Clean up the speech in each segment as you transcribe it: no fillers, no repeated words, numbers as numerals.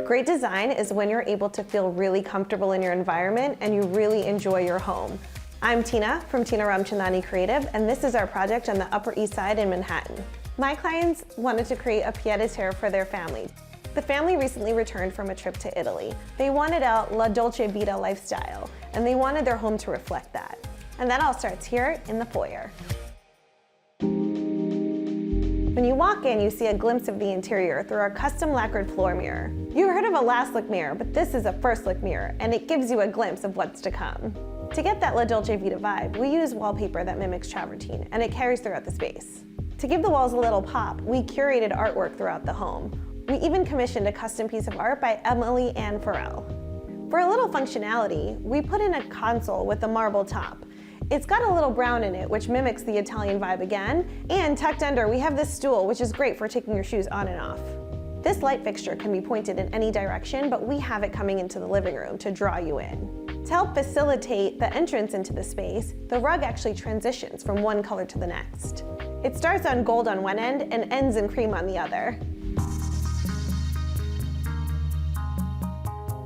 Great design is when you're able to feel really comfortable in your environment and you really enjoy your home. I'm Tina from Tina Ramchandani Creative, and this is our project on the Upper East Side in Manhattan. My clients wanted to create a pied-à-terre for their family. The family recently returned from a trip to Italy. They wanted a la dolce vita lifestyle, and they wanted their home to reflect that. And that all starts here in the foyer. When you walk in, you see a glimpse of the interior through our custom lacquered floor mirror. You heard of a last look mirror, but this is a first look mirror, and it gives you a glimpse of what's to come. To get that La Dolce Vita vibe, we use wallpaper that mimics travertine, and it carries throughout the space. To give the walls a little pop, we curated artwork throughout the home. We even commissioned a custom piece of art by Emily Ann Farrell. For a little functionality, we put in a console with a marble top. It's got a little brown in it, which mimics the Italian vibe again, and tucked under, we have this stool, which is great for taking your shoes on and off. This light fixture can be pointed in any direction, but we have it coming into the living room to draw you in. To help facilitate the entrance into the space, the rug actually transitions from one color to the next. It starts on gold on one end and ends in cream on the other.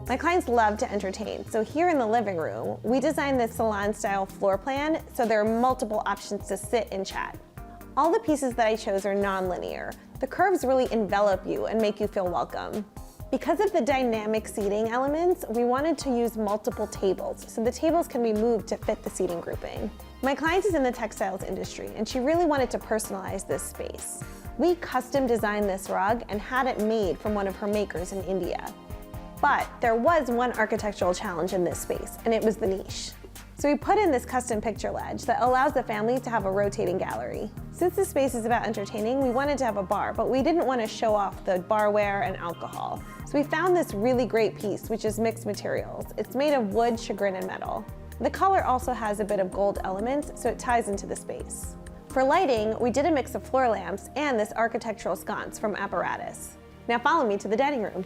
My clients love to entertain, so here in the living room, we designed this salon-style floor plan so there are multiple options to sit and chat. All the pieces that I chose are non-linear. The curves really envelop you and make you feel welcome. Because of the dynamic seating elements, we wanted to use multiple tables, so the tables can be moved to fit the seating grouping. My client is in the textiles industry, and she really wanted to personalize this space. We custom designed this rug and had it made from one of her makers in India. But there was one architectural challenge in this space, and it was the niche. So we put in this custom picture ledge that allows the family to have a rotating gallery. Since the space is about entertaining, we wanted to have a bar, but we didn't want to show off the barware and alcohol. So we found this really great piece, which is mixed materials. It's made of wood, chagrin, and metal. The color also has a bit of gold elements, so it ties into the space. For lighting, we did a mix of floor lamps and this architectural sconce from Apparatus. Now follow me to the dining room.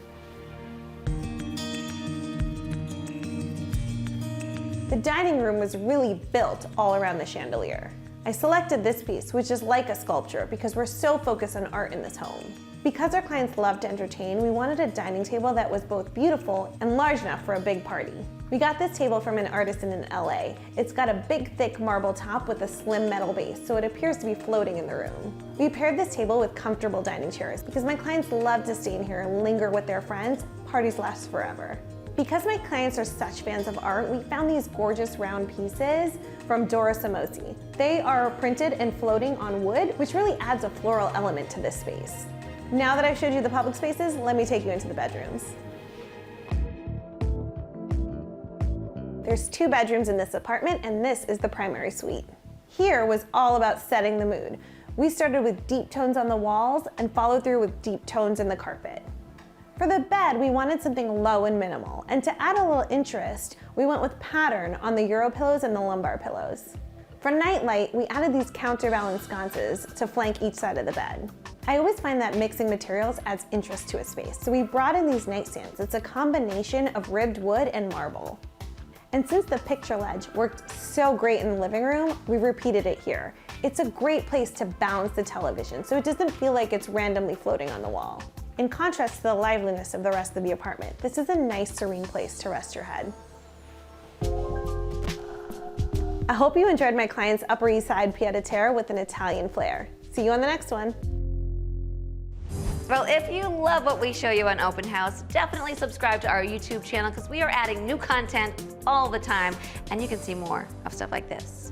The dining room was really built all around the chandelier. I selected this piece, which is like a sculpture, because we're so focused on art in this home. Because our clients love to entertain, we wanted a dining table that was both beautiful and large enough for a big party. We got this table from an artisan in LA. It's got a big, thick marble top with a slim metal base, so it appears to be floating in the room. We paired this table with comfortable dining chairs because my clients love to stay in here and linger with their friends. Parties last forever. Because my clients are such fans of art, we found these gorgeous round pieces from Dora Samosi. They are printed and floating on wood, which really adds a floral element to this space. Now that I've showed you the public spaces, let me take you into the bedrooms. There's 2 bedrooms in this apartment, and this is the primary suite. Here was all about setting the mood. We started with deep tones on the walls and followed through with deep tones in the carpet. For the bed, we wanted something low and minimal, and to add a little interest, we went with pattern on the Euro pillows and the lumbar pillows. For nightlight, we added these counterbalance sconces to flank each side of the bed. I always find that mixing materials adds interest to a space, so we brought in these nightstands. It's a combination of ribbed wood and marble. And since the picture ledge worked so great in the living room, we repeated it here. It's a great place to balance the television, so it doesn't feel like it's randomly floating on the wall. In contrast to the liveliness of the rest of the apartment, this is a nice, serene place to rest your head. I hope you enjoyed my client's Upper East Side pied-à-terre with an Italian flair. See you on the next one. Well, if you love what we show you on Open House, definitely subscribe to our YouTube channel because we are adding new content all the time, and you can see more of stuff like this.